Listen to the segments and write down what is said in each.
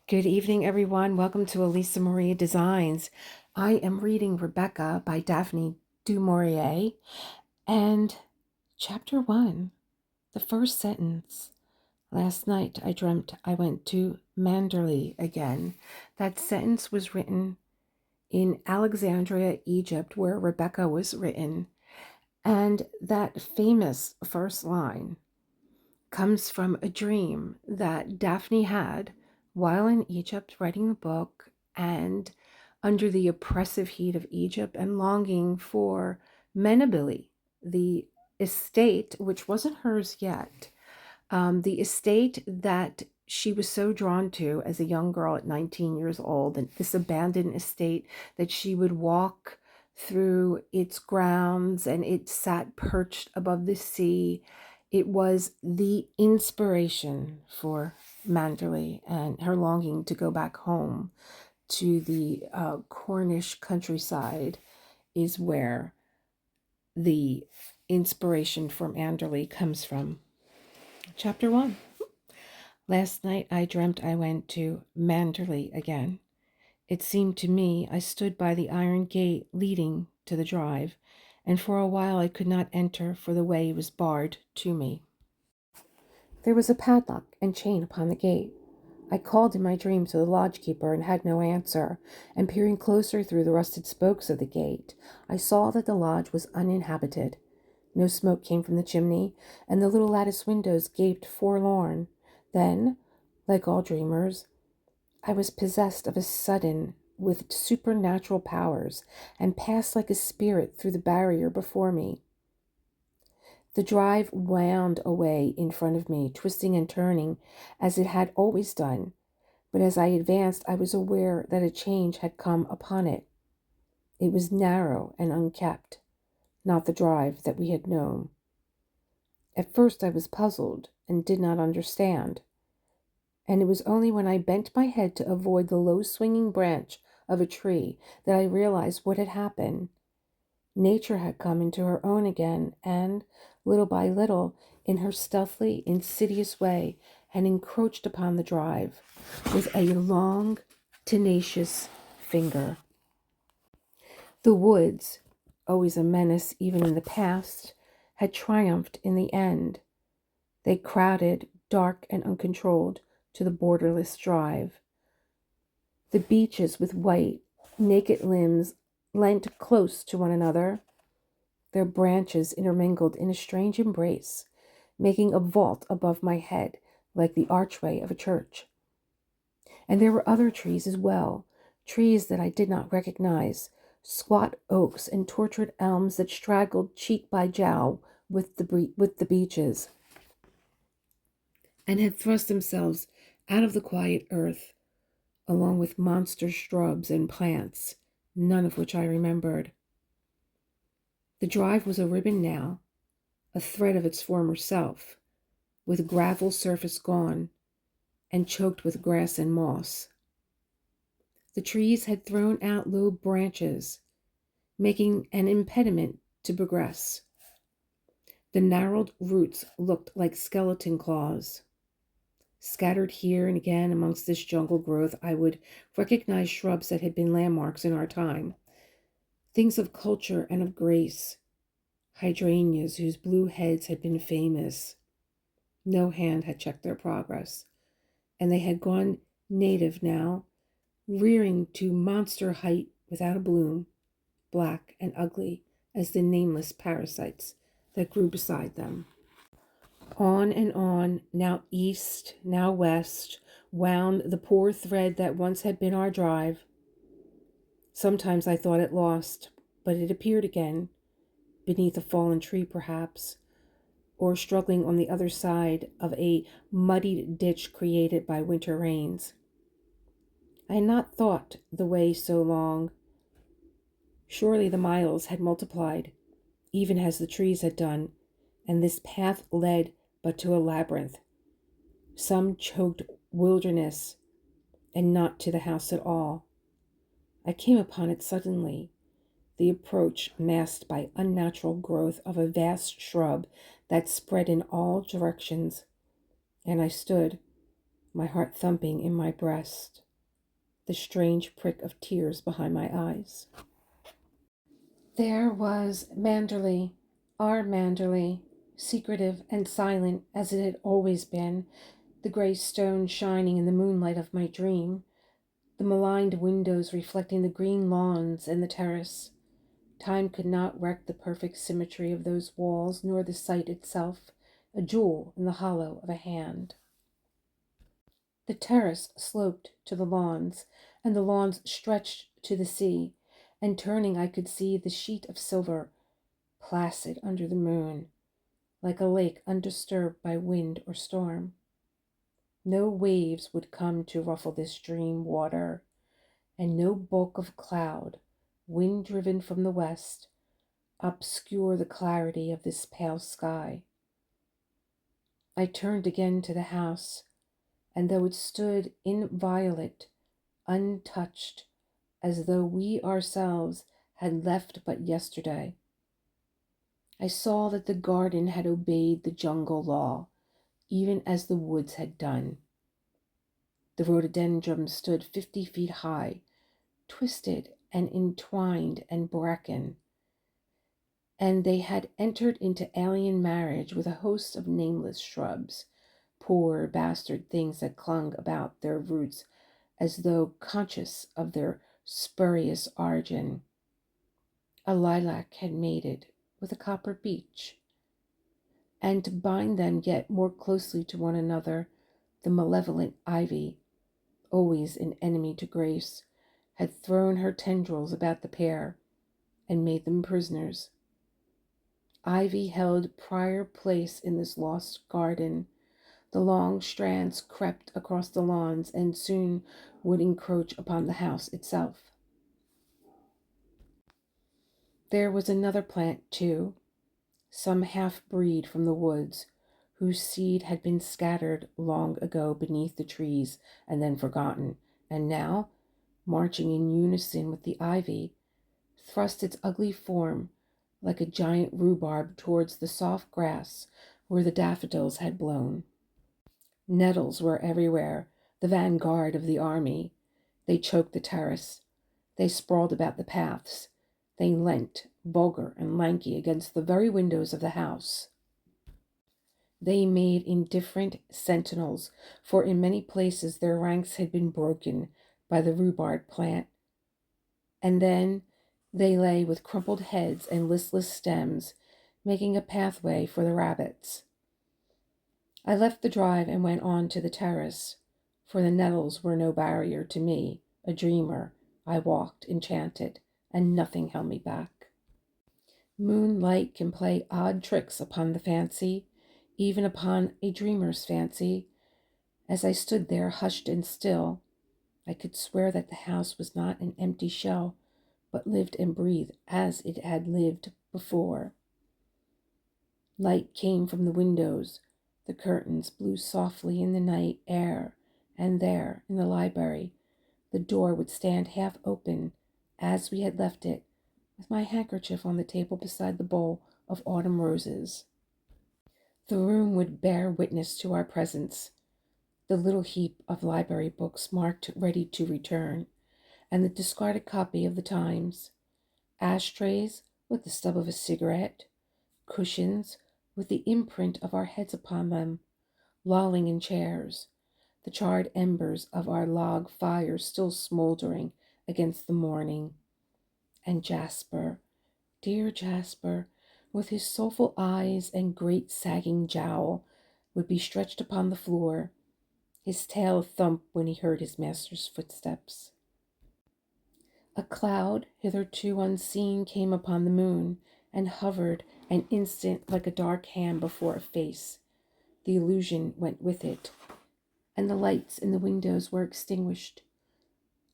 Good evening, everyone. Welcome to Elisa Maurier Designs. I am reading Rebecca by Daphne du Maurier, and chapter 1, the first sentence. Last night I dreamt I went to Manderley again. That sentence was written in Alexandria, Egypt, where Rebecca was written, and that famous first line comes from a dream that Daphne had while in Egypt writing the book and under the oppressive heat of Egypt and longing for Manderley, the estate, which wasn't hers yet, the estate that she was so drawn to as a young girl at 19 years old, and this abandoned estate that she would walk through its grounds and it sat perched above the sea. It was the inspiration for Manderley and her longing to go back home to the Cornish countryside is where the inspiration from Manderley comes from. Chapter 1. Last night I dreamt I went to Manderley again. It seemed to me I stood by the iron gate leading to the drive, and for a while I could not enter, for the way was barred to me. There was a padlock and chain upon the gate. I called in my dream to the lodge-keeper and had no answer, and peering closer through the rusted spokes of the gate, I saw that the lodge was uninhabited. No smoke came from the chimney, and the little lattice windows gaped forlorn. Then, like all dreamers, I was possessed of a sudden with supernatural powers, and passed like a spirit through the barrier before me. The drive wound away in front of me, twisting and turning as it had always done, but as I advanced I was aware that a change had come upon it. It was narrow and unkept, not the drive that we had known. At first I was puzzled and did not understand, and it was only when I bent my head to avoid the low swinging branch of a tree that I realized what had happened. Nature had come into her own again, and, little by little, in her stealthy, insidious way, had encroached upon the drive with a long, tenacious finger. The woods, always a menace even in the past, had triumphed in the end. They crowded, dark and uncontrolled, to the borderless drive. The beeches with white, naked limbs leant close to one another, their branches intermingled in a strange embrace, making a vault above my head like the archway of a church. And there were other trees as well, trees that I did not recognize, squat oaks and tortured elms that straggled cheek by jowl with the beeches, and had thrust themselves out of the quiet earth, along with monster shrubs and plants, none of which I remembered. The drive was a ribbon now, a thread of its former self, with gravel surface gone and choked with grass and moss. The trees had thrown out low branches, making an impediment to progress. The gnarled roots looked like skeleton claws. Scattered here and again amongst this jungle growth, I would recognize shrubs that had been landmarks in our time, things of culture and of grace, hydrangeas whose blue heads had been famous. No hand had checked their progress, and they had gone native now, rearing to monster height without a bloom, black and ugly as the nameless parasites that grew beside them. On, now east, now west, wound the poor thread that once had been our drive. Sometimes I thought it lost, but it appeared again, beneath a fallen tree perhaps, or struggling on the other side of a muddied ditch created by winter rains. I had not thought the way so long. Surely the miles had multiplied, even as the trees had done, and this path led but to a labyrinth, some choked wilderness, and not to the house at all. I came upon it suddenly, the approach masked by unnatural growth of a vast shrub that spread in all directions, and I stood, my heart thumping in my breast, the strange prick of tears behind my eyes. There was Manderley, our Manderley, secretive and silent as it had always been, the gray stone shining in the moonlight of my dream, the maligned windows reflecting the green lawns and the terrace. Time could not wreck the perfect symmetry of those walls, nor the site itself, a jewel in the hollow of a hand. The terrace sloped to the lawns, and the lawns stretched to the sea, and turning I could see the sheet of silver, placid under the moon, like a lake undisturbed by wind or storm. No waves would come to ruffle this dream water, and no bulk of cloud, wind-driven from the west, obscure the clarity of this pale sky. I turned again to the house, and though it stood inviolate, untouched, as though we ourselves had left but yesterday, I saw that the garden had obeyed the jungle law, even as the woods had done. The rhododendrons stood 50 feet high, twisted and entwined and bracken, and they had entered into alien marriage with a host of nameless shrubs, poor bastard things that clung about their roots as though conscious of their spurious origin. A lilac had mated with a copper beech, and to bind them yet more closely to one another, the malevolent ivy, always an enemy to grace, had thrown her tendrils about the pair and made them prisoners. Ivy held prior place in this lost garden. The long strands crept across the lawns and soon would encroach upon the house itself. There was another plant, too, some half-breed from the woods, whose seed had been scattered long ago beneath the trees and then forgotten, and now, marching in unison with the ivy, thrust its ugly form like a giant rhubarb towards the soft grass where the daffodils had blown. Nettles were everywhere, the vanguard of the army. They choked the terrace. They sprawled about the paths. They leant, vulgar and lanky, against the very windows of the house. They made indifferent sentinels, for in many places their ranks had been broken by the rhubarb plant. And then they lay with crumpled heads and listless stems, making a pathway for the rabbits. I left the drive and went on to the terrace, for the nettles were no barrier to me, a dreamer. I walked, enchanted, and nothing held me back. Moonlight can play odd tricks upon the fancy, even upon a dreamer's fancy. As I stood there, hushed and still, I could swear that the house was not an empty shell, but lived and breathed as it had lived before. Light came from the windows. The curtains blew softly in the night air, and there, in the library, the door would stand half open, as we had left it, with my handkerchief on the table beside the bowl of autumn roses. The room would bear witness to our presence, the little heap of library books marked ready to return, and the discarded copy of the Times, ashtrays with the stub of a cigarette, cushions with the imprint of our heads upon them, lolling in chairs, the charred embers of our log fire still smoldering against the morning. And Jasper, dear Jasper, with his soulful eyes and great sagging jowl, would be stretched upon the floor, his tail thump when he heard his master's footsteps. A cloud, hitherto unseen, came upon the moon, and hovered an instant like a dark hand before a face. The illusion went with it, and the lights in the windows were extinguished.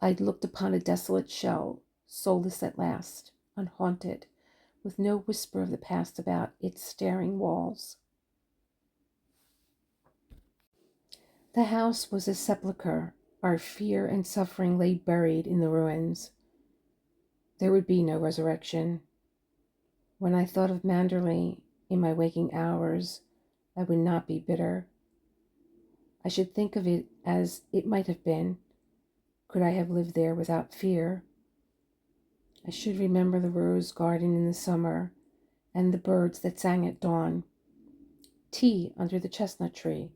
I looked upon a desolate shell, soulless at last, unhaunted, with no whisper of the past about its staring walls. The house was a sepulchre. Our fear and suffering lay buried in the ruins. There would be no resurrection. When I thought of Manderley in my waking hours, I would not be bitter. I should think of it as it might have been, could I have lived there without fear. I should remember the rose garden in the summer, and the birds that sang at dawn, tea under the chestnut tree,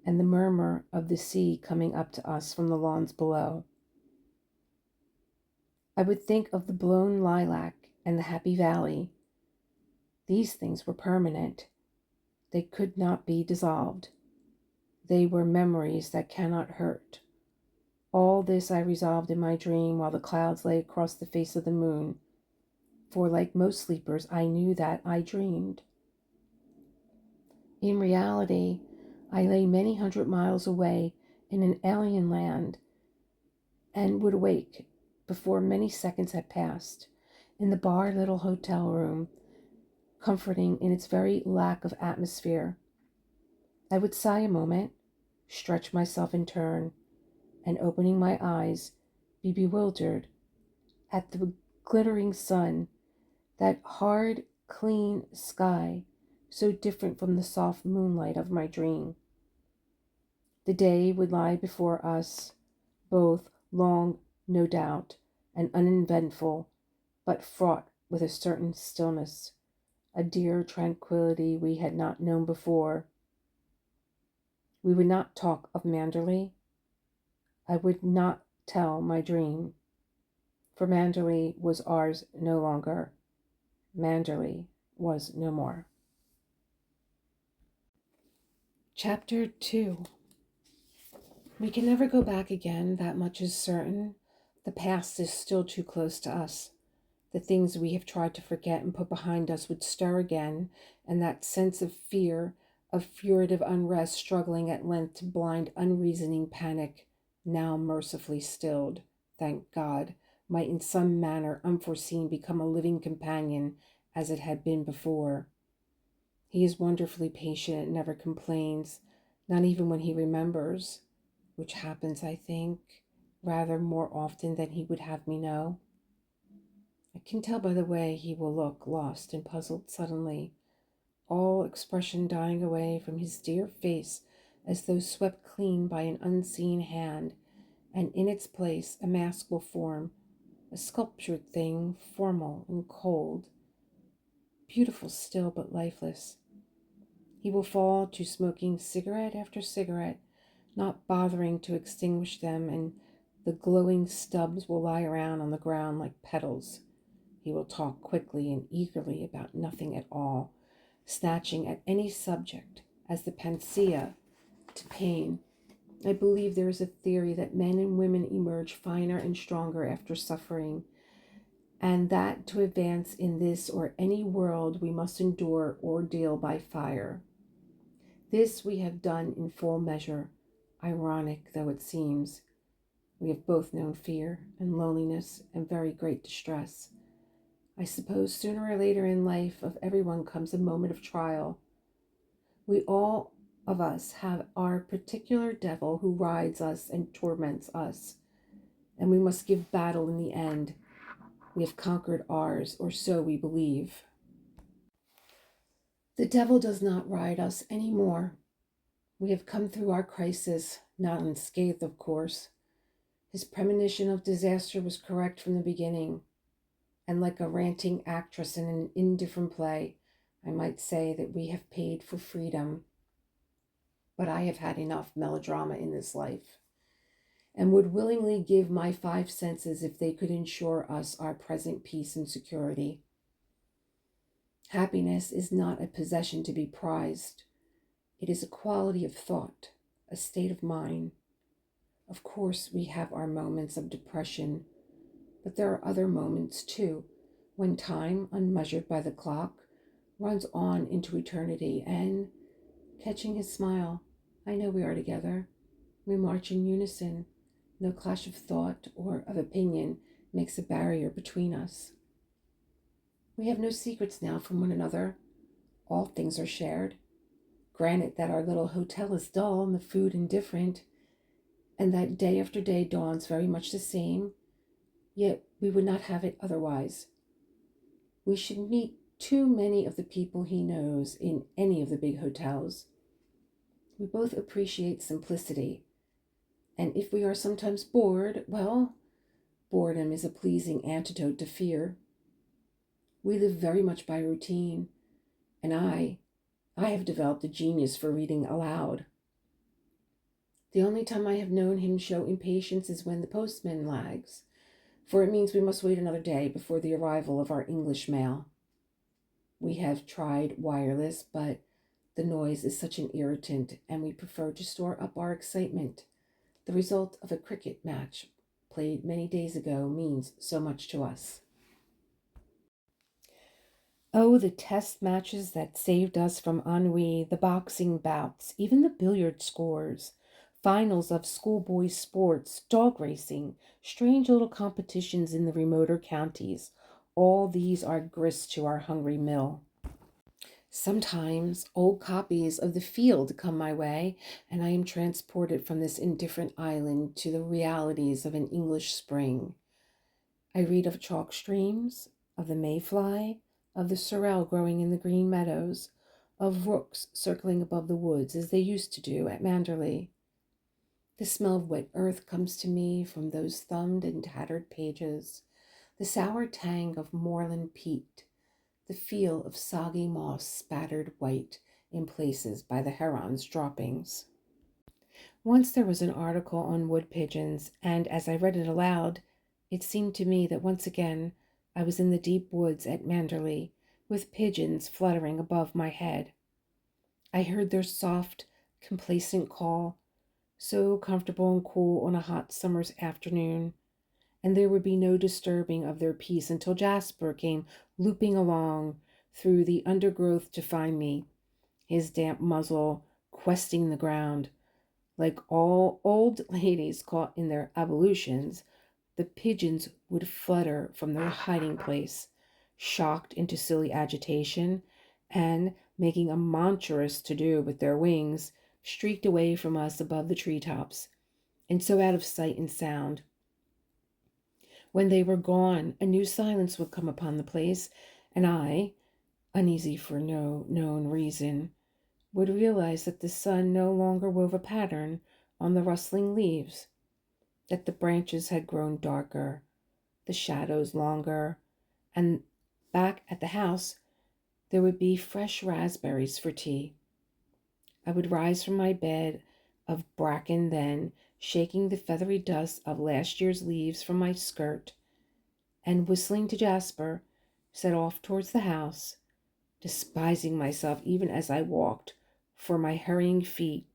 and the murmur of the sea coming up to us from the lawns below. I would think of the blown lilac and the happy valley. These things were permanent. They could not be dissolved. They were memories that cannot hurt. All this I resolved in my dream while the clouds lay across the face of the moon, for like most sleepers, I knew that I dreamed. In reality, I lay many hundred miles away in an alien land and would awake before many seconds had passed in the bar little hotel room, comforting in its very lack of atmosphere. I would sigh a moment, stretch myself in turn, and opening my eyes, be bewildered at the glittering sun, that hard, clean sky, so different from the soft moonlight of my dream. The day would lie before us, both long, no doubt, and uneventful, but fraught with a certain stillness, a dear tranquility we had not known before. We would not talk of Manderley. I would not tell my dream, for Manderley was ours no longer. Manderley was no more. Chapter 2. We can never go back again, that much is certain. The past is still too close to us. The things we have tried to forget and put behind us would stir again, and that sense of fear, of furtive unrest struggling at length to blind unreasoning panic, now mercifully stilled, thank God, might in some manner unforeseen become a living companion as it had been before. He is wonderfully patient and never complains, not even when he remembers, which happens, I think, rather more often than he would have me know. I can tell by the way he will look lost and puzzled suddenly, all expression dying away from his dear face as though swept clean by an unseen hand, and in its place a mask will form, a sculptured thing, formal and cold, beautiful still but lifeless. He will fall to smoking cigarette after cigarette, not bothering to extinguish them, and the glowing stubs will lie around on the ground like petals. He will talk quickly and eagerly about nothing at all, snatching at any subject as the panacea to pain. I believe there is a theory that men and women emerge finer and stronger after suffering, and that to advance in this or any world we must endure ordeal by fire. This we have done in full measure, ironic though it seems. We have both known fear and loneliness and very great distress. I suppose sooner or later in life of everyone comes a moment of trial. We all of us have our particular devil who rides us and torments us, and we must give battle in the end. We have conquered ours, or so we believe. The devil does not ride us any more. We have come through our crisis, not unscathed, of course. His premonition of disaster was correct from the beginning, and like a ranting actress in an indifferent play, I might say that we have paid for freedom. But I have had enough melodrama in this life, and would willingly give my 5 senses if they could ensure us our present peace and security. Happiness is not a possession to be prized. It is a quality of thought, a state of mind. Of course, we have our moments of depression, but there are other moments too, when time, unmeasured by the clock, runs on into eternity, and, catching his smile, I know we are together. We march in unison. No clash of thought or of opinion makes a barrier between us. We have no secrets now from one another. All things are shared. Granted that our little hotel is dull and the food indifferent, and that day after day dawns very much the same, yet we would not have it otherwise. We should meet too many of the people he knows in any of the big hotels. We both appreciate simplicity, and if we are sometimes bored, well, boredom is a pleasing antidote to fear. We live very much by routine, and I have developed a genius for reading aloud. The only time I have known him show impatience is when the postman lags, for it means we must wait another day before the arrival of our English mail. We have tried wireless, but the noise is such an irritant, and we prefer to store up our excitement. The result of a cricket match played many days ago means so much to us. Oh, the test matches that saved us from ennui, the boxing bouts, even the billiard scores, finals of schoolboy sports, dog racing, strange little competitions in the remoter counties. All these are grist to our hungry mill. Sometimes old copies of The Field come my way, and I am transported from this indifferent island to the realities of an English spring. I read of chalk streams, of the mayfly, of the sorrel growing in the green meadows, of rooks circling above the woods as they used to do at Manderley. The smell of wet earth comes to me from those thumbed and tattered pages, the sour tang of moorland peat, the feel of soggy moss spattered white in places by the heron's droppings. Once there was an article on wood pigeons, and as I read it aloud, it seemed to me that once again I was in the deep woods at Manderley, with pigeons fluttering above my head. I heard their soft, complacent call, so comfortable and cool on a hot summer's afternoon, and there would be no disturbing of their peace until Jasper came looping along through the undergrowth to find me, his damp muzzle questing the ground. Like all old ladies caught in their ablutions, the pigeons would flutter from their hiding place, shocked into silly agitation, and, making a monstrous to-do with their wings, streaked away from us above the treetops, and so out of sight and sound. When they were gone, a new silence would come upon the place, and I, uneasy for no known reason, would realize that the sun no longer wove a pattern on the rustling leaves, that the branches had grown darker, the shadows longer, and back at the house there would be fresh raspberries for tea. I would rise from my bed of bracken then, shaking the feathery dust of last year's leaves from my skirt, and whistling to Jasper, set off towards the house, despising myself even as I walked, for my hurrying feet,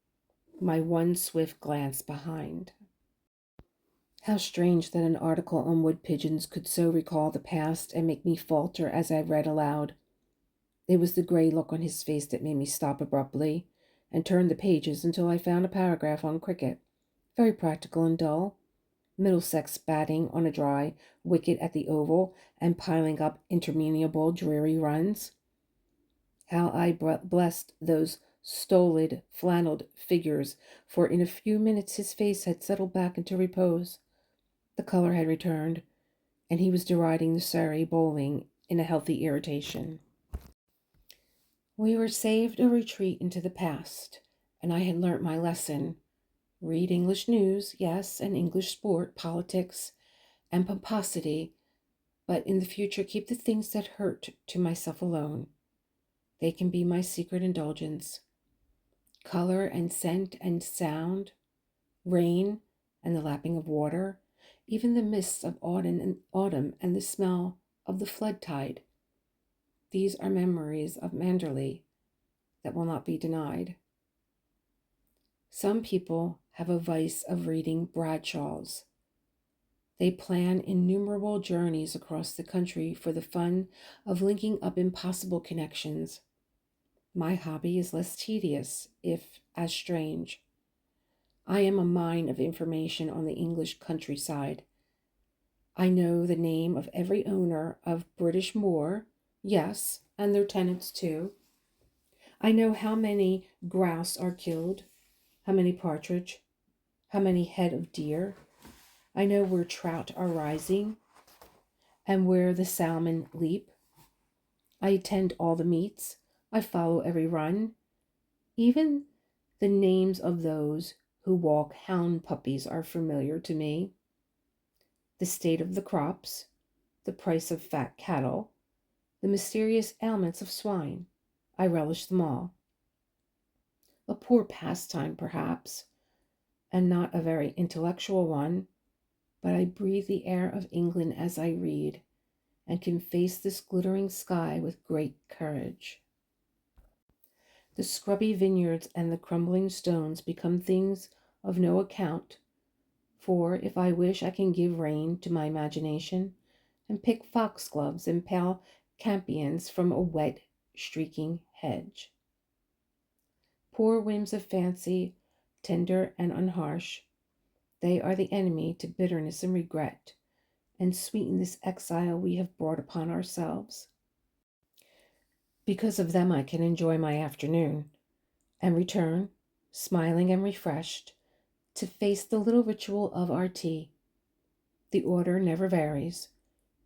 my one swift glance behind. How strange that an article on wood pigeons could so recall the past and make me falter as I read aloud. It was the gray look on his face that made me stop abruptly and turn the pages until I found a paragraph on cricket, very practical and dull. Middlesex batting on a dry wicket at the Oval and piling up interminable dreary runs. How I blessed those stolid, flannelled figures, for in a few minutes his face had settled back into repose. The color had returned, and he was deriding the Surrey bowling in a healthy irritation. We were saved a retreat into the past, and I had learnt my lesson. Read English news, yes, and English sport, politics, and pomposity, but in the future keep the things that hurt to myself alone. They can be my secret indulgence. Color and scent and sound, rain and the lapping of water, even the mists of autumn and the smell of the flood tide. These are memories of Manderley that will not be denied. Some people have a vice of reading Bradshaws. They plan innumerable journeys across the country for the fun of linking up impossible connections. My hobby is less tedious, if as strange. I am a mine of information on the English countryside. I know the name of every owner of British moor, yes, and their tenants too. I know how many grouse are killed, how many partridge, how many head of deer. I know where trout are rising and where the salmon leap. I attend all the meets. I follow every run, even The names of those who walk hound puppies are familiar to me. The state of the crops, the price of fat cattle, the mysterious ailments of swine. I relish them all. A poor pastime, perhaps, and not a very intellectual one, but I breathe the air of England as I read, and can face this glittering sky with great courage. The scrubby vineyards and the crumbling stones become things of no account, for if I wish I can give rein to my imagination and pick foxgloves and pale campions from a wet, streaking hedge. Poor whims of fancy, tender and unharsh, they are the enemy to bitterness and regret, and sweeten this exile we have brought upon ourselves. Because of them I can enjoy my afternoon, and return, smiling and refreshed, to face the little ritual of our tea. The order never varies: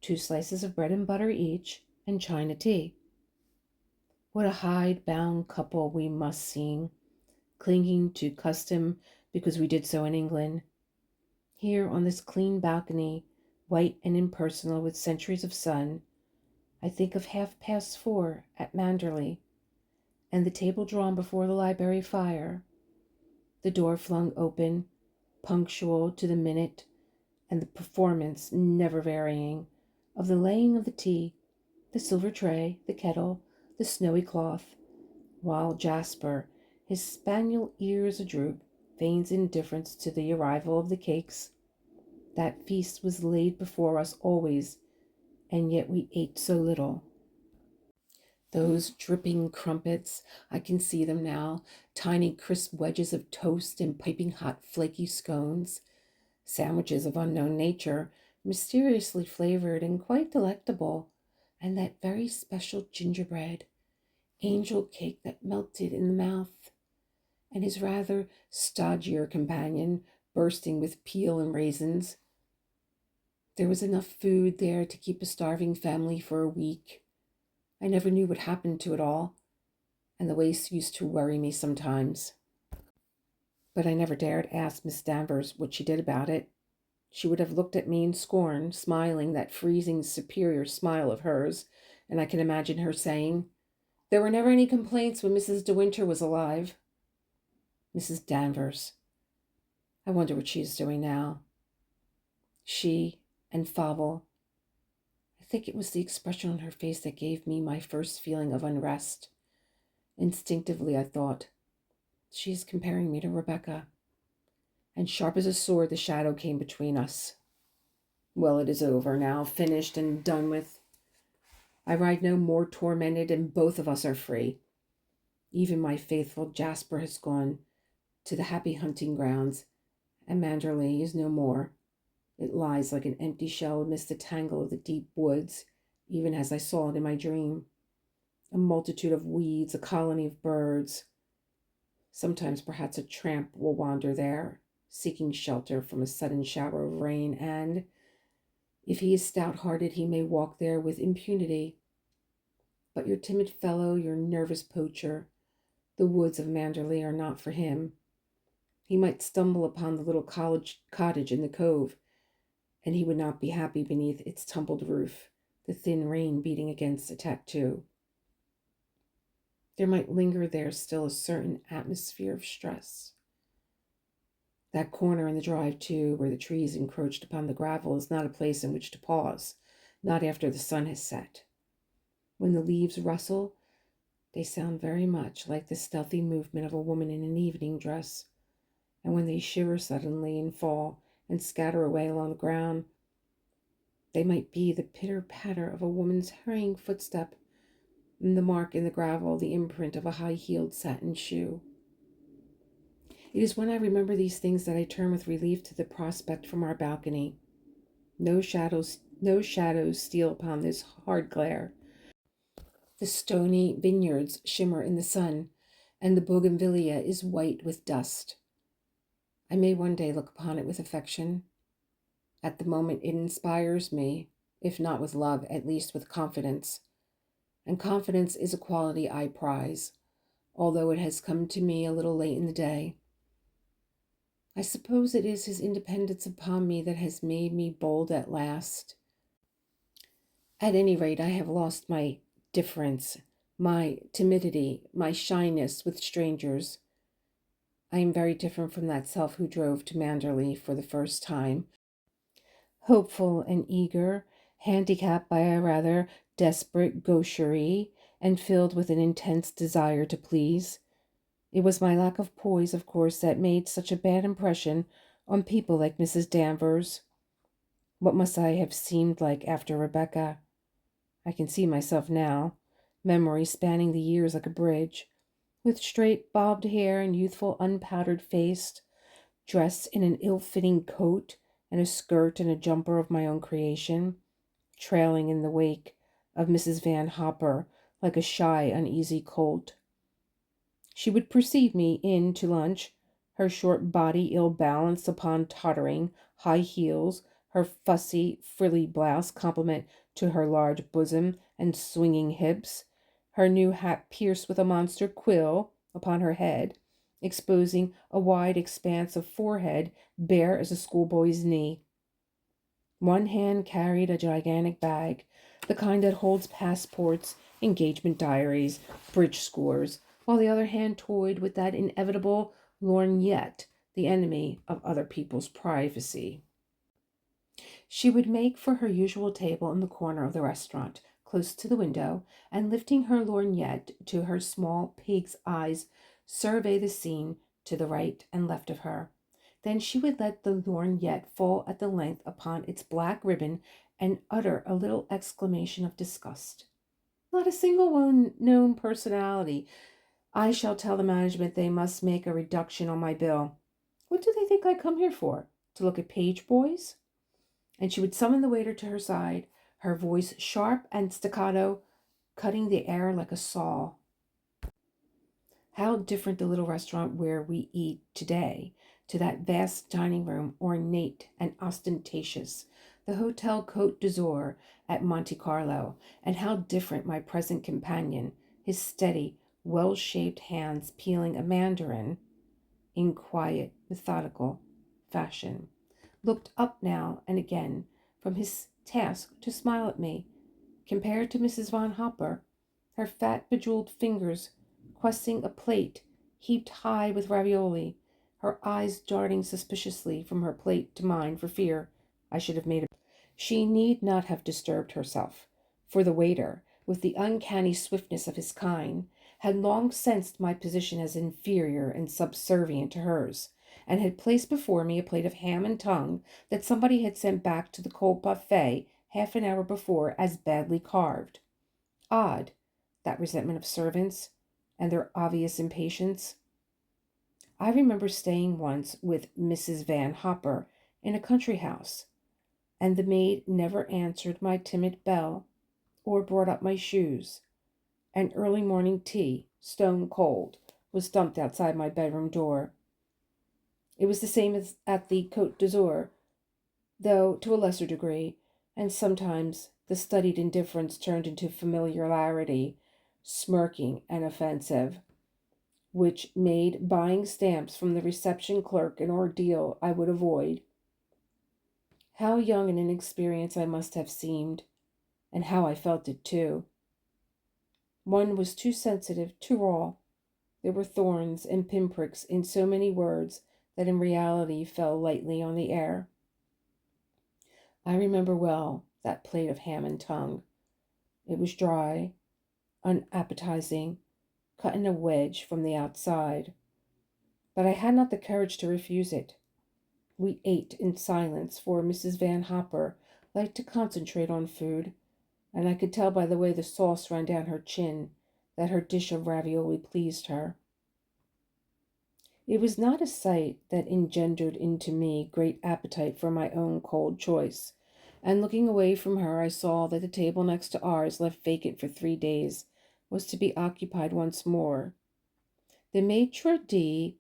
2 slices of bread and butter each, and China tea. What a hide-bound couple we must seem, clinging to custom because we did so in England. Here on this clean balcony, white and impersonal with centuries of sun, I think of 4:30 at Manderley, and the table drawn before the library fire, the door flung open, punctual to the minute, and the performance, never varying, of the laying of the tea, the silver tray, the kettle, the snowy cloth, while Jasper, his spaniel ears adroop, feigns indifference to the arrival of the cakes. That feast was laid before us always, and yet we ate so little. Those dripping crumpets, I can see them now, tiny crisp wedges of toast and piping hot flaky scones, sandwiches of unknown nature, mysteriously flavored and quite delectable, and that very special gingerbread, angel cake that melted in the mouth, and his rather stodgier companion, bursting with peel and raisins. There was enough food there to keep a starving family for a week. I never knew what happened to it all, and the waste used to worry me sometimes. But I never dared ask Miss Danvers what she did about it. She would have looked at me in scorn, smiling that freezing, superior smile of hers, and I can imagine her saying, "There were never any complaints when Mrs. De Winter was alive." Mrs. Danvers. I wonder what she is doing now. She and Fable. I think it was the expression on her face that gave me my first feeling of unrest. Instinctively, I thought, she is comparing me to Rebecca. And sharp as a sword, the shadow came between us. Well, it is over now, finished and done with. I ride no more tormented, and both of us are free. Even my faithful Jasper has gone to the happy hunting grounds, and Manderley is no more. It lies like an empty shell amidst the tangle of the deep woods, even as I saw it in my dream. A multitude of weeds, a colony of birds. Sometimes perhaps a tramp will wander there, seeking shelter from a sudden shower of rain, and, if he is stout-hearted, he may walk there with impunity. But your timid fellow, your nervous poacher, the woods of Manderley are not for him. He might stumble upon the little cottage in the cove, and he would not be happy beneath its tumbled roof, the thin rain beating against a tattoo. There might linger there still a certain atmosphere of stress. That corner in the drive, too, where the trees encroached upon the gravel, is not a place in which to pause, not after the sun has set. When the leaves rustle, they sound very much like the stealthy movement of a woman in an evening dress, and when they shiver suddenly and fall and scatter away along the ground, they might be the pitter-patter of a woman's hurrying footstep, and the mark in the gravel the imprint of a high-heeled satin shoe. It is when I remember these things that I turn with relief to the prospect from our balcony. No shadows steal upon this hard glare. The stony vineyards shimmer in the sun, and the bougainvillea is white with dust. I may one day look upon it with affection. At the moment it inspires me, if not with love, at least with confidence. And confidence is a quality I prize. although it has come to me a little late in the day. I suppose it is his independence upon me that has made me bold at last. At any rate, I have lost my difference, my timidity, my shyness with strangers. I am very different from that self who drove to Manderley for the first time, hopeful and eager, handicapped by a rather desperate gaucherie, and filled with an intense desire to please. It was my lack of poise, of course, that made such a bad impression on people like Mrs. Danvers. What must I have seemed like after Rebecca? I can see myself now, memory spanning the years like a bridge, with straight bobbed hair and youthful unpowdered face, dressed in an ill-fitting coat and a skirt and a jumper of my own creation, trailing in the wake of Mrs. Van Hopper like a shy, uneasy colt. She would precede me in to lunch, her short body ill-balanced upon tottering high heels, her fussy, frilly blouse compliment to her large bosom and swinging hips, her new hat pierced with a monster quill upon her head, exposing a wide expanse of forehead bare as a schoolboy's knee. One hand carried a gigantic bag, the kind that holds passports, engagement diaries, bridge scores, while the other hand toyed with that inevitable lorgnette, the enemy of other people's privacy. She would make for her usual table in the corner of the restaurant, close to the window, and lifting her lorgnette to her small pig's eyes, survey the scene to the right and left of her. Then she would let the lorgnette fall at the length upon its black ribbon and utter a little exclamation of disgust. Not a single one known personality. I shall tell the management they must make a reduction on my bill. What do they think I come here for? To look at page boys? And she would summon the waiter to her side, her voice sharp and staccato, cutting the air like a saw. How different the little restaurant where we eat today to that vast dining room, ornate and ostentatious, the Hotel Côte d'Azur at Monte Carlo, and how different my present companion, his steady, well-shaped hands peeling a mandarin in quiet, methodical fashion, looked up now and again from his task to smile at me, compared to Mrs. Van Hopper, her fat, bejeweled fingers questing a plate heaped high with ravioli, her eyes darting suspiciously from her plate to mine for fear I should have made a... She need not have disturbed herself, for the waiter, with the uncanny swiftness of his kind, had long sensed my position as inferior and subservient to hers, and had placed before me a plate of ham and tongue that somebody had sent back to the cold buffet half an hour before as badly carved. Odd, that resentment of servants and their obvious impatience. I remember staying once with Mrs. Van Hopper in a country house, and the maid never answered my timid bell or brought up my shoes, and early morning tea, stone cold, was dumped outside my bedroom door. It was the same as at the Côte d'Azur, though to a lesser degree, and sometimes the studied indifference turned into familiarity, smirking and offensive, which made buying stamps from the reception clerk an ordeal I would avoid. How young and inexperienced I must have seemed, and how I felt it too. One was too sensitive, too raw. There were thorns and pinpricks in so many words that in reality fell lightly on the air. I remember well that plate of ham and tongue. It was dry, unappetizing, cut in a wedge from the outside, but I had not the courage to refuse it. We ate in silence, for Mrs. Van Hopper liked to concentrate on food, and I could tell by the way the sauce ran down her chin that her dish of ravioli pleased her. It was not a sight that engendered into me great appetite for my own cold choice, and looking away from her I saw that the table next to ours, left vacant for 3 days, was to be occupied once more. The maitre d'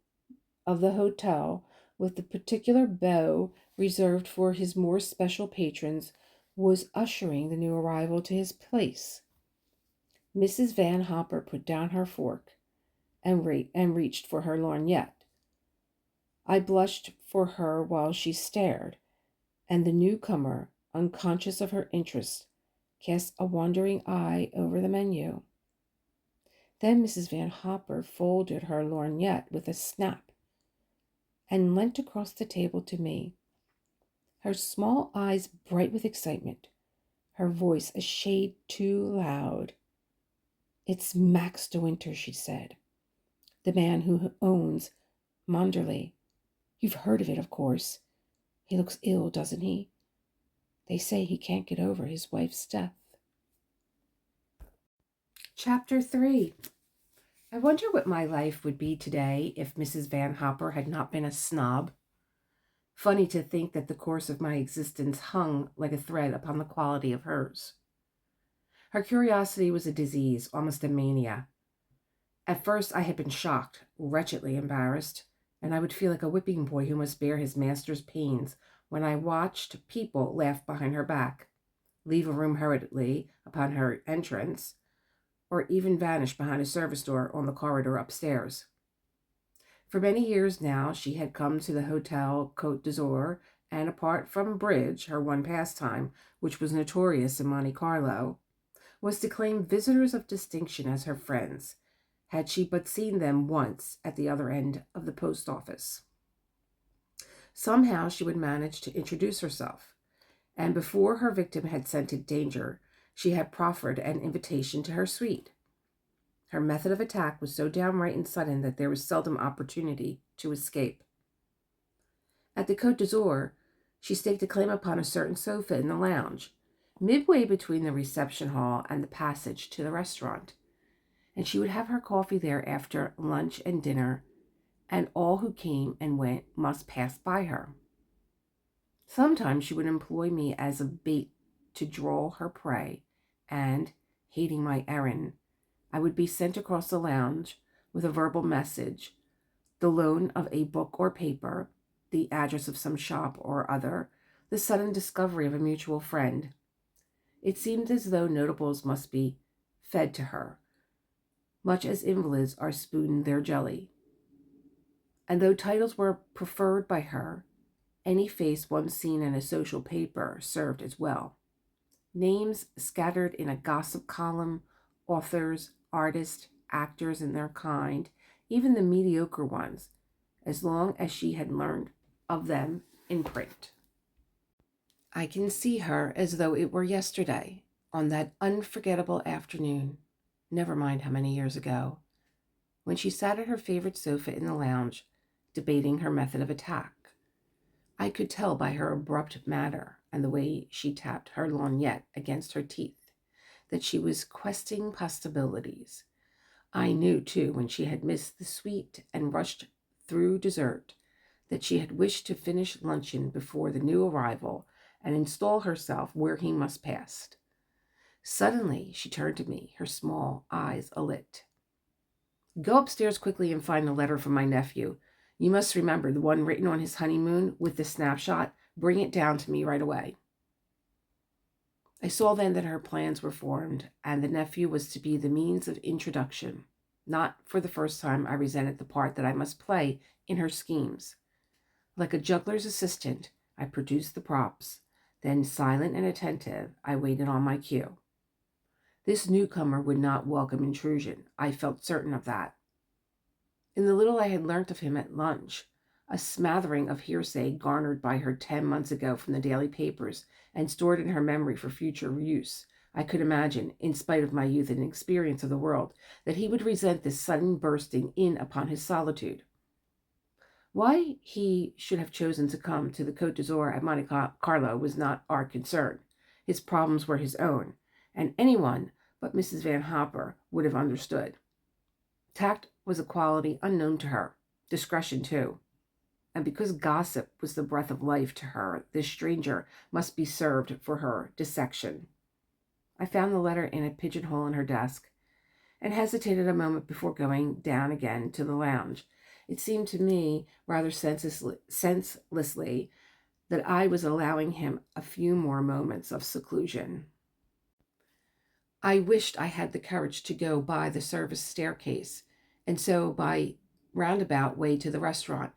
of the hotel, with the particular bow reserved for his more special patrons, was ushering the new arrival to his place. Mrs. Van Hopper put down her fork, and reached for her lorgnette. I blushed for her while she stared, and the newcomer, unconscious of her interest, cast a wandering eye over the menu. Then Mrs. Van Hopper folded her lorgnette with a snap and leant across the table to me, her small eyes bright with excitement, her voice a shade too loud. "It's Max de Winter," she said, "the man who owns Manderley. You've heard of it, of course. He looks ill, doesn't he? They say he can't get over his wife's death." Chapter 3. I wonder what my life would be today if Mrs. Van Hopper had not been a snob. Funny to think that the course of my existence hung like a thread upon the quality of hers. Her curiosity was a disease, almost a mania. At first I had been shocked, wretchedly embarrassed, and I would feel like a whipping boy who must bear his master's pains when I watched people laugh behind her back, leave a room hurriedly upon her entrance, or even vanish behind a service door on the corridor upstairs. For many years now, she had come to the Hotel Côte d'Azur, and apart from bridge, her one pastime, which was notorious in Monte Carlo, was to claim visitors of distinction as her friends, had she but seen them once at the other end of the post office. Somehow she would manage to introduce herself, and before her victim had scented danger, she had proffered an invitation to her suite. Her method of attack was so downright and sudden that there was seldom opportunity to escape. At the Côte d'Azur, she staked a claim upon a certain sofa in the lounge, midway between the reception hall and the passage to the restaurant, and she would have her coffee there after lunch and dinner, and all who came and went must pass by her. Sometimes she would employ me as a bait to draw her prey, and, hating my errand, I would be sent across the lounge with a verbal message, the loan of a book or paper, the address of some shop or other, the sudden discovery of a mutual friend. It seemed as though notables must be fed to her, much as invalids are spooned their jelly. And though titles were preferred by her, any face once seen in a social paper served as well. Names scattered in a gossip column, authors, artists, actors and their kind, even the mediocre ones, as long as she had learned of them in print. I can see her as though it were yesterday, on that unforgettable afternoon, never mind how many years ago, when she sat at her favorite sofa in the lounge, debating her method of attack. I could tell by her abrupt manner and the way she tapped her lorgnette against her teeth that she was questing possibilities. I knew, too, when she had missed the sweet and rushed through dessert, that she had wished to finish luncheon before the new arrival and install herself where he must pass. Suddenly, she turned to me, her small eyes alit. "Go upstairs quickly and find a letter from my nephew. You must remember the one written on his honeymoon with the snapshot. Bring it down to me right away." I saw then that her plans were formed, and the nephew was to be the means of introduction. Not for the first time I resented the part that I must play in her schemes. Like a juggler's assistant, I produced the props. Then, silent and attentive, I waited on my cue. This newcomer would not welcome intrusion. I felt certain of that. In the little I had learnt of him at lunch, a smattering of hearsay garnered by her 10 months ago from the daily papers and stored in her memory for future use, I could imagine, in spite of my youth and experience of the world, that he would resent this sudden bursting in upon his solitude. Why he should have chosen to come to the Côte d'Azur at Monte Carlo was not our concern. His problems were his own, and anyone but Mrs. Van Hopper would have understood. Tact was a quality unknown to her, discretion too. And because gossip was the breath of life to her, this stranger must be served for her dissection. I found the letter in a pigeonhole in her desk, and hesitated a moment before going down again to the lounge. It seemed to me, rather senselessly, that I was allowing him a few more moments of seclusion. I wished I had the courage to go by the service staircase and so by roundabout way to the restaurant,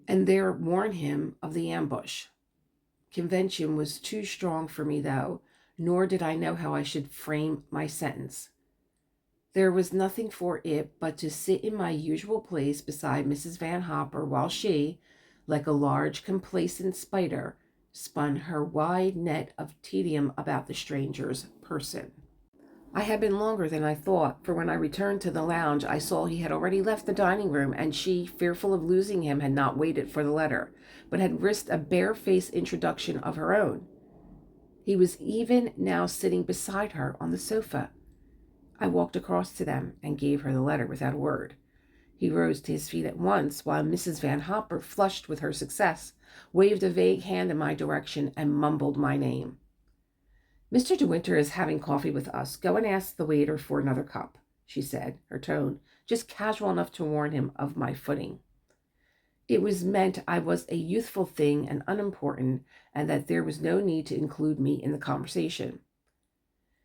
and there warn him of the ambush. Convention was too strong for me, though, nor did I know how I should frame my sentence. There was nothing for it but to sit in my usual place beside Mrs. Van Hopper while she, like a large complacent spider, spun her wide net of tedium about the stranger's person. I had been longer than I thought, for when I returned to the lounge, I saw he had already left the dining room, and she, fearful of losing him, had not waited for the letter, but had risked a barefaced introduction of her own. He was even now sitting beside her on the sofa. I walked across to them and gave her the letter without a word. He rose to his feet at once, while Mrs. Van Hopper, flushed with her success, waved a vague hand in my direction and mumbled my name. "Mr. De Winter is having coffee with us. Go and ask the waiter for another cup," she said, her tone just casual enough to warn him of my footing. It was meant I was a youthful thing and unimportant, and that there was no need to include me in the conversation.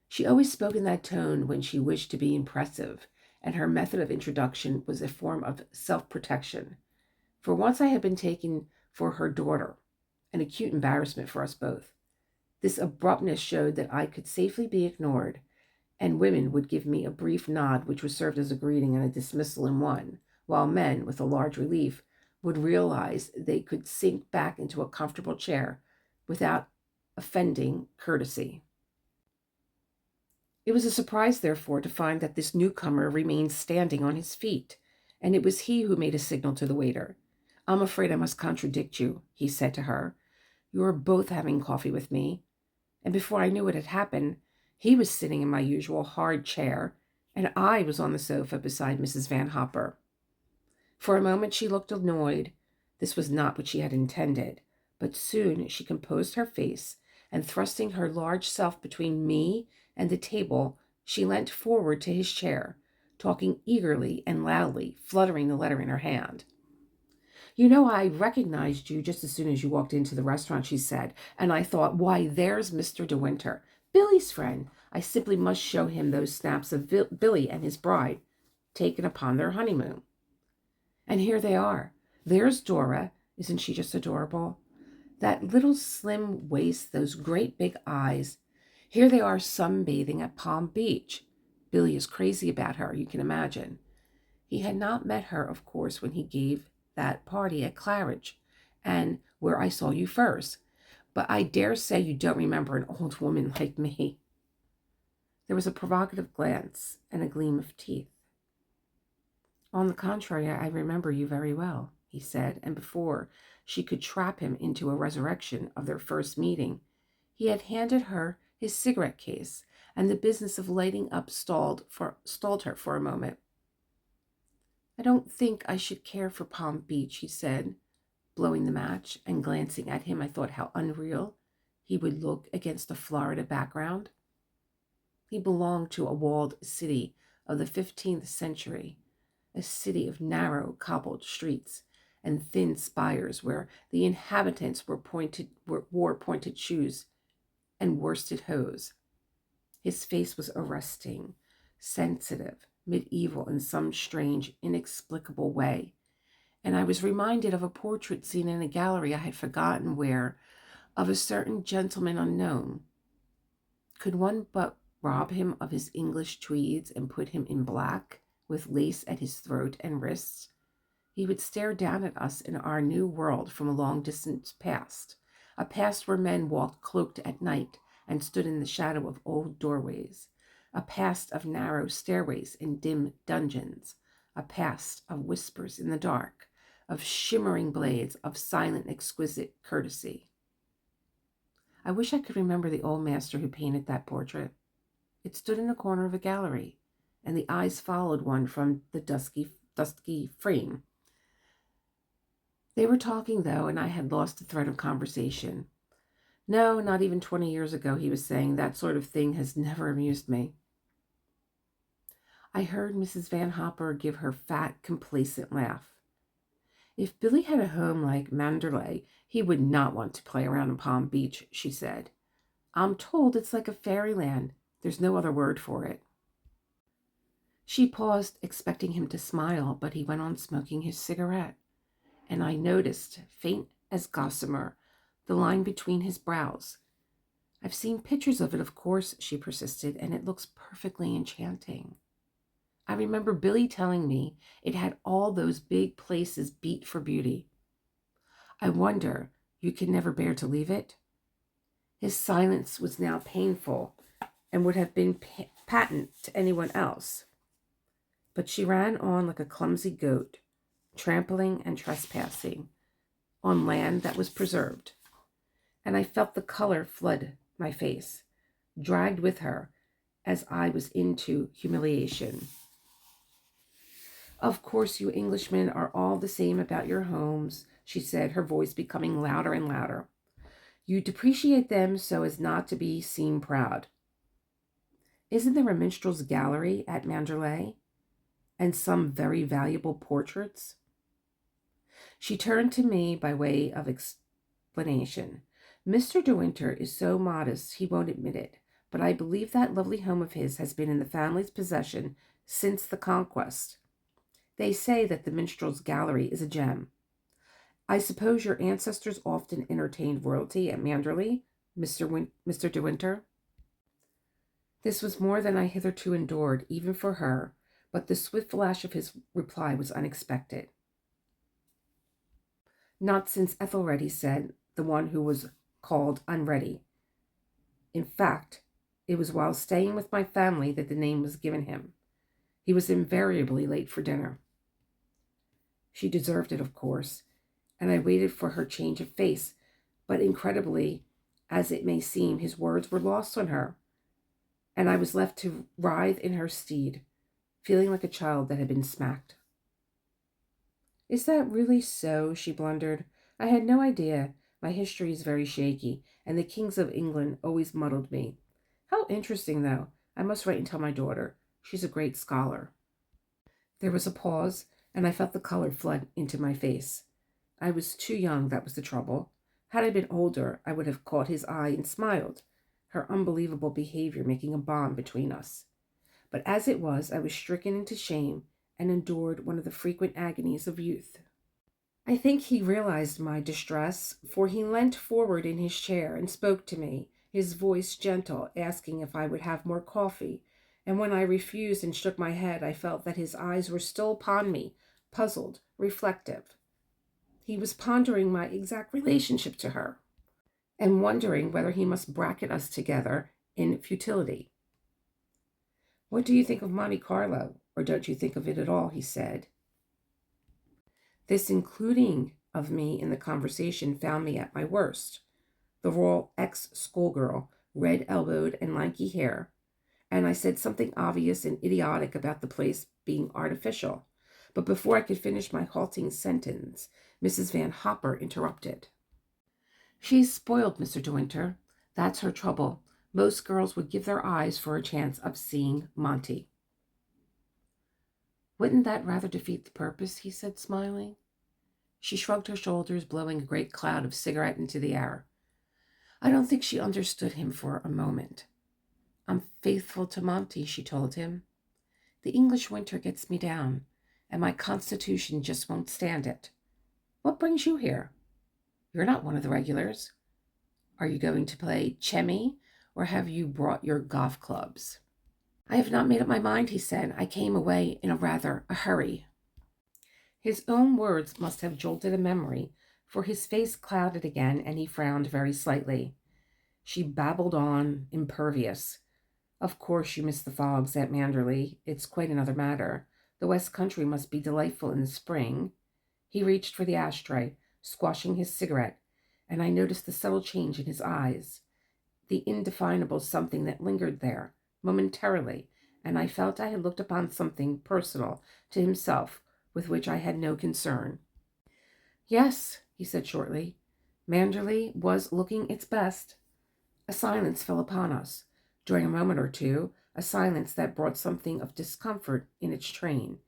She always spoke in that tone when she wished to be impressive, and her method of introduction was a form of self-protection. For once I had been taken for her daughter, an acute embarrassment for us both. This abruptness showed that I could safely be ignored, and women would give me a brief nod which was served as a greeting and a dismissal in one, while men, with a large relief, would realize they could sink back into a comfortable chair without offending courtesy. It was a surprise, therefore, to find that this newcomer remained standing on his feet, and it was he who made a signal to the waiter. "I'm afraid I must contradict you," he said to her. "You are both having coffee with me." And before I knew what had happened, he was sitting in my usual hard chair, and I was on the sofa beside Mrs. Van Hopper. For a moment she looked annoyed. This was not what she had intended, but soon she composed her face, and thrusting her large self between me and the table, she leant forward to his chair, talking eagerly and loudly, fluttering the letter in her hand. "You know, I recognized you just as soon as you walked into the restaurant," she said, "and I thought, why, there's Mr. De Winter, Billy's friend. I simply must show him those snaps of Billy and his bride, taken upon their honeymoon. And here they are. There's Dora. Isn't she just adorable? That little slim waist, those great big eyes. Here they are sunbathing at Palm Beach. Billy is crazy about her, you can imagine. He had not met her, of course, when he gave that party at Claridge, and where I saw you first. But I dare say you don't remember an old woman like me." There was a provocative glance and a gleam of teeth. "On the contrary, I remember you very well," he said, and before she could trap him into a resurrection of their first meeting, he had handed her his cigarette case, and the business of lighting up stalled her for a moment. "I don't think I should care for Palm Beach," he said, blowing the match, and glancing at him, I thought how unreal he would look against a Florida background. He belonged to a walled city of the 15th century, a city of narrow cobbled streets and thin spires where the inhabitants wore pointed shoes and worsted hose. His face was arresting, sensitive, medieval in some strange, inexplicable way, and I was reminded of a portrait seen in a gallery I had forgotten where, of a certain gentleman unknown. Could one but rob him of his English tweeds and put him in black, with lace at his throat and wrists, he would stare down at us in our new world from a long distance past, a past where men walked cloaked at night and stood in the shadow of old doorways, a past of narrow stairways and dim dungeons, a past of whispers in the dark, of shimmering blades of silent, exquisite courtesy. I wish I could remember the old master who painted that portrait. It stood in a corner of a gallery, and the eyes followed one from the dusky frame. They were talking, though, and I had lost the thread of conversation. "No, not even 20 years ago," he was saying. "That sort of thing has never amused me." I heard Mrs. Van Hopper give her fat, complacent laugh. "If Billy had a home like Manderley, he would not want to play around in Palm Beach," she said. "I'm told it's like a fairyland. There's no other word for it." She paused, expecting him to smile, but he went on smoking his cigarette, and I noticed, faint as gossamer, the line between his brows. I've seen pictures of it, of course, she persisted, and it looks perfectly enchanting. I remember Billy telling me it had all those big places beat for beauty. I wonder you can never bear to leave it? His silence was now painful and would have been patent to anyone else. But she ran on like a clumsy goat, trampling and trespassing on land that was preserved, and I felt the color flood my face, dragged with her as I was into humiliation. Of course, you Englishmen are all the same about your homes, she said, her voice becoming louder and louder. You depreciate them so as not to be seen proud. Isn't there a minstrel's gallery at Manderley? And some very valuable portraits? She turned to me by way of explanation. Mr. De Winter is so modest he won't admit it, but I believe that lovely home of his has been in the family's possession since the conquest. They say that the minstrel's gallery is a gem. I suppose your ancestors often entertained royalty at Manderley, Mr. De Winter? This was more than I hitherto endured, even for her, but the swift flash of his reply was unexpected. Not since Ethelred, he said, the one who was called unready. In fact, it was while staying with my family that the name was given him. He was invariably late for dinner. She deserved it, of course, and I waited for her change of face, but incredibly, as it may seem, his words were lost on her, and I was left to writhe in her stead, feeling like a child that had been smacked. Is that really so? She blundered. I had no idea. My history is very shaky, and the kings of England always muddled me. How interesting, though. I must write and tell my daughter. She's a great scholar. There was a pause, and I felt the color flood into my face. I was too young, that was the trouble. Had I been older, I would have caught his eye and smiled, her unbelievable behavior making a bond between us. But as it was, I was stricken into shame and endured one of the frequent agonies of youth. I think he realized my distress, for he leant forward in his chair and spoke to me, his voice gentle, asking if I would have more coffee, and when I refused and shook my head, I felt that his eyes were still upon me, puzzled, reflective. He was pondering my exact relationship to her, and wondering whether he must bracket us together in futility. What do you think of Monte Carlo, or don't you think of it at all? He said. This including of me in the conversation found me at my worst. The royal ex-schoolgirl, red-elbowed and lanky hair, and I said something obvious and idiotic about the place being artificial. But before I could finish my halting sentence, Mrs. Van Hopper interrupted. She's spoiled, Mr. De Winter. That's her trouble. Most girls would give their eyes for a chance of seeing Monty. Wouldn't that rather defeat the purpose? He said, smiling. She shrugged her shoulders, blowing a great cloud of cigarette into the air. I don't think she understood him for a moment. I'm faithful to Monty, she told him. The English winter gets me down, and my constitution just won't stand it. What brings you here? You're not one of the regulars. Are you going to play chemmy, or have you brought your golf clubs? I have not made up my mind, he said. I came away in a hurry. His own words must have jolted a memory, for his face clouded again, and he frowned very slightly. She babbled on, impervious. Of course you miss the fogs at Manderley. It's quite another matter. The West Country must be delightful in the spring. He reached for the ashtray, squashing his cigarette, and I noticed the subtle change in his eyes, the indefinable something that lingered there, momentarily, and I felt I had looked upon something personal to himself with which I had no concern. Yes, he said shortly. Manderley was looking its best. A silence fell upon us. During a moment or two, a silence that brought something of discomfort in its train,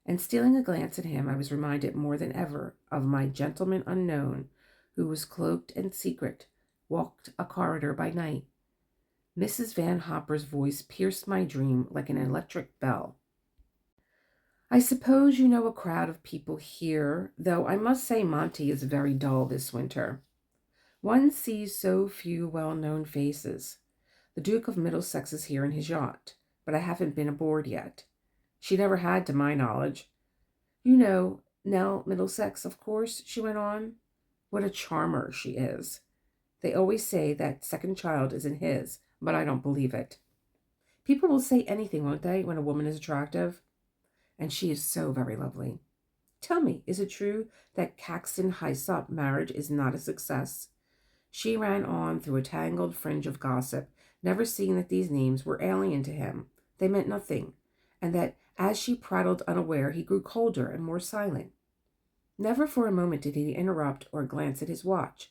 and stealing a glance at him, I was reminded more than ever of my gentleman unknown, who was cloaked and secret, walked a corridor by night. Mrs. Van Hopper's voice pierced my dream like an electric bell. I suppose you know a crowd of people here, though I must say Monty is very dull this winter. One sees so few well-known faces. The Duke of Middlesex is here in his yacht, but I haven't been aboard yet. She never had, to my knowledge. You know Nell Middlesex, of course, she went on. What a charmer she is. They always say that second child isn't his, but I don't believe it. People will say anything, won't they, when a woman is attractive? And she is so very lovely. Tell me, is it true that Caxton Hyssop marriage is not a success? She ran on through a tangled fringe of gossip, never seeing that these names were alien to him. They meant nothing, and that as she prattled unaware, he grew colder and more silent. Never for a moment did he interrupt or glance at his watch.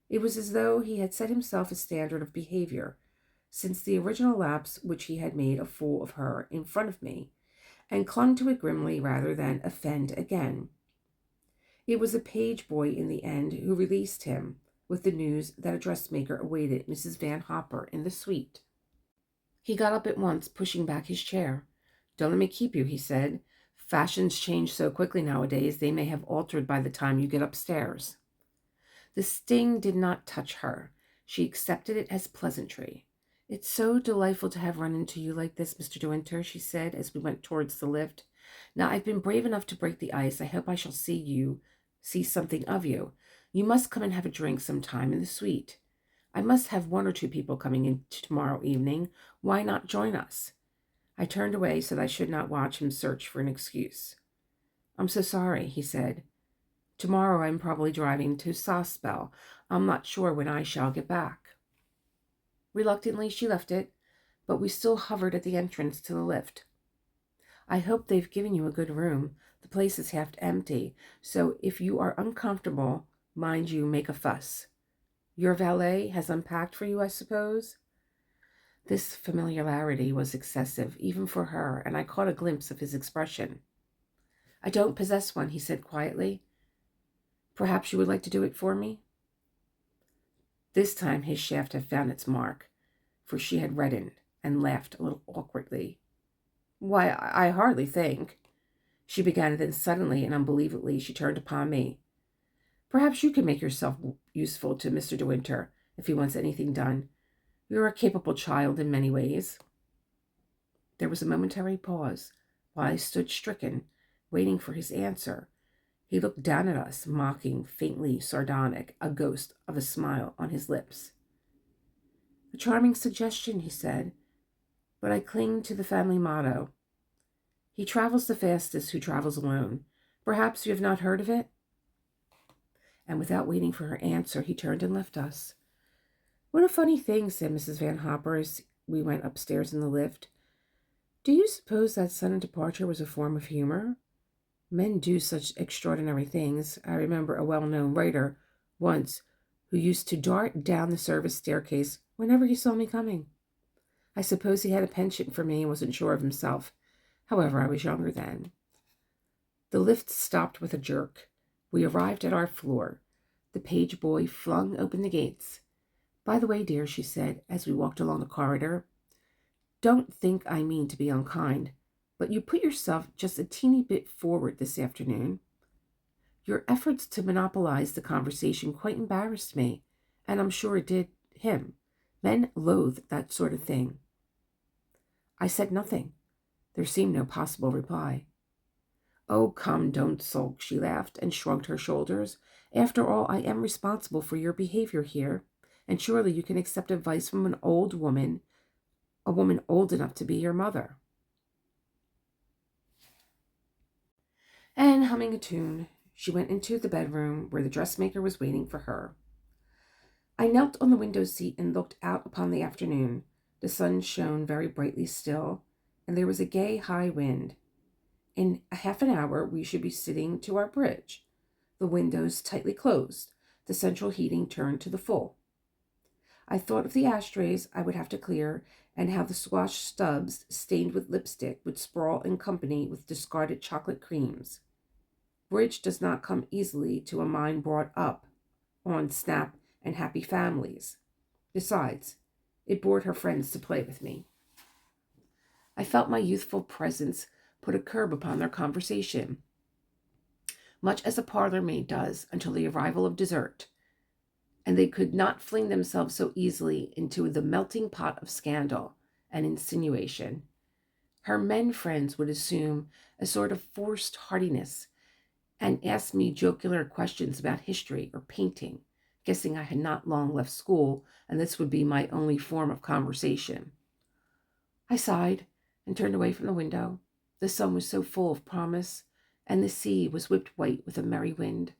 It was as though he had set himself a standard of behavior, since the original lapse which he had made a fool of her in front of me, and clung to it grimly rather than offend again. It was a page boy in the end who released him, with the news that a dressmaker awaited Mrs. Van Hopper in the suite. He got up at once, pushing back his chair. "Don't let me keep you," he said. "Fashions change so quickly nowadays, they may have altered by the time you get upstairs." The sting did not touch her. She accepted it as pleasantry. "It's so delightful to have run into you like this, Mr. De Winter," she said as we went towards the lift. "Now I've been brave enough to break the ice. I hope I shall see something of you. You must come and have a drink sometime in the suite. I must have one or two people coming in tomorrow evening. Why not join us?" I turned away so that I should not watch him search for an excuse. "I'm so sorry," he said. "Tomorrow I'm probably driving to Sospel. I'm not sure when I shall get back." Reluctantly, she left it, but we still hovered at the entrance to the lift. "I hope they've given you a good room. The place is half empty, so if you are uncomfortable, mind you make a fuss. Your valet has unpacked for you, I suppose?" This familiarity was excessive, even for her, and I caught a glimpse of his expression. "I don't possess one," he said quietly. "Perhaps you would like to do it for me?" This time his shaft had found its mark, for she had reddened and laughed a little awkwardly. "Why, I hardly think—" she began, then suddenly and unbelievably she turned upon me. "Perhaps you can make yourself useful to Mr. De Winter if he wants anything done. You're a capable child in many ways." There was a momentary pause, while I stood stricken, waiting for his answer. He looked down at us, mocking, faintly sardonic, a ghost of a smile on his lips. "A charming suggestion," he said, "but I cling to the family motto. He travels the fastest who travels alone. Perhaps you have not heard of it?" And without waiting for her answer, he turned and left us. "What a funny thing," said Mrs. Van Hopper as we went upstairs in the lift. "Do you suppose that sudden departure was a form of humor? Men do such extraordinary things. I remember a well-known writer once who used to dart down the service staircase whenever he saw me coming. I suppose he had a penchant for me and wasn't sure of himself. However, I was younger then." The lift stopped with a jerk. We arrived at our floor. The page boy flung open the gates. "By the way, dear," she said as we walked along the corridor, "don't think I mean to be unkind, but you put yourself just a teeny bit forward this afternoon. Your efforts to monopolize the conversation quite embarrassed me, and I'm sure it did him. Men loathe that sort of thing." I said nothing. There seemed no possible reply. "Oh, come, don't sulk," she laughed and shrugged her shoulders. "After all, I am responsible for your behavior here, and surely you can accept advice from an old woman, a woman old enough to be your mother." And humming a tune, she went into the bedroom where the dressmaker was waiting for her. I knelt on the window seat and looked out upon the afternoon. The sun shone very brightly still, and there was a gay high wind. In a half an hour we should be sitting to our bridge, the windows tightly closed, the central heating turned to the full. I thought of the ashtrays I would have to clear, and how the squash stubs stained with lipstick would sprawl in company with discarded chocolate creams. Bridge does not come easily to a mind brought up on Snap and Happy Families. Besides, it bored her friends to play with me. I felt my youthful presence put a curb upon their conversation, much as a parlor maid does until the arrival of dessert, and they could not fling themselves so easily into the melting pot of scandal and insinuation. Her men friends would assume a sort of forced heartiness and ask me jocular questions about history or painting, guessing I had not long left school and this would be my only form of conversation. I sighed and turned away from the window. The sun was so full of promise, and the sea was whipped white with a merry wind.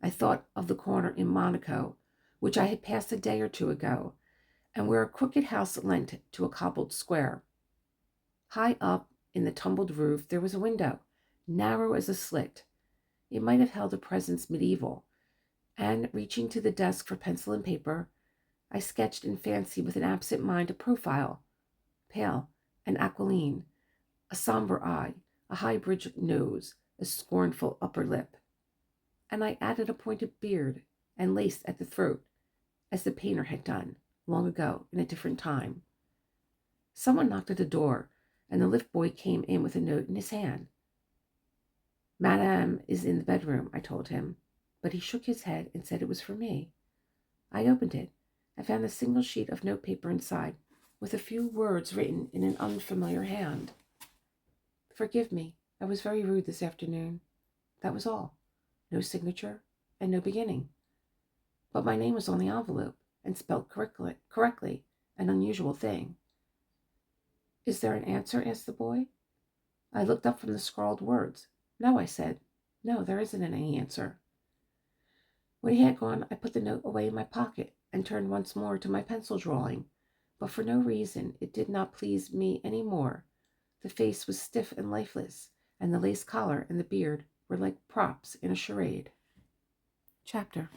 I thought of the corner in Monaco, which I had passed a day or two ago, and where a crooked house lent to a cobbled square. High up in the tumbled roof there was a window, narrow as a slit. It might have held a presence medieval, and reaching to the desk for pencil and paper, I sketched in fancy with an absent mind a profile, pale and aquiline, a somber eye, a high-bridged nose, a scornful upper lip. And I added a pointed beard and lace at the throat, as the painter had done, long ago, in a different time. Someone knocked at the door, and the lift boy came in with a note in his hand. Madame is in the bedroom, I told him, but he shook his head and said it was for me. I opened it. I found a single sheet of notepaper inside, with a few words written in an unfamiliar hand. Forgive me, I was very rude this afternoon. That was all. No signature and no beginning. But my name was on the envelope and spelled correctly, an unusual thing. Is there an answer? Asked the boy. I looked up from the scrawled words. No, I said. No, there isn't any answer. When he had gone, I put the note away in my pocket and turned once more to my pencil drawing, but for no reason it did not please me any more. The face was stiff and lifeless, and the lace collar and the beard were like props in a charade. Chapter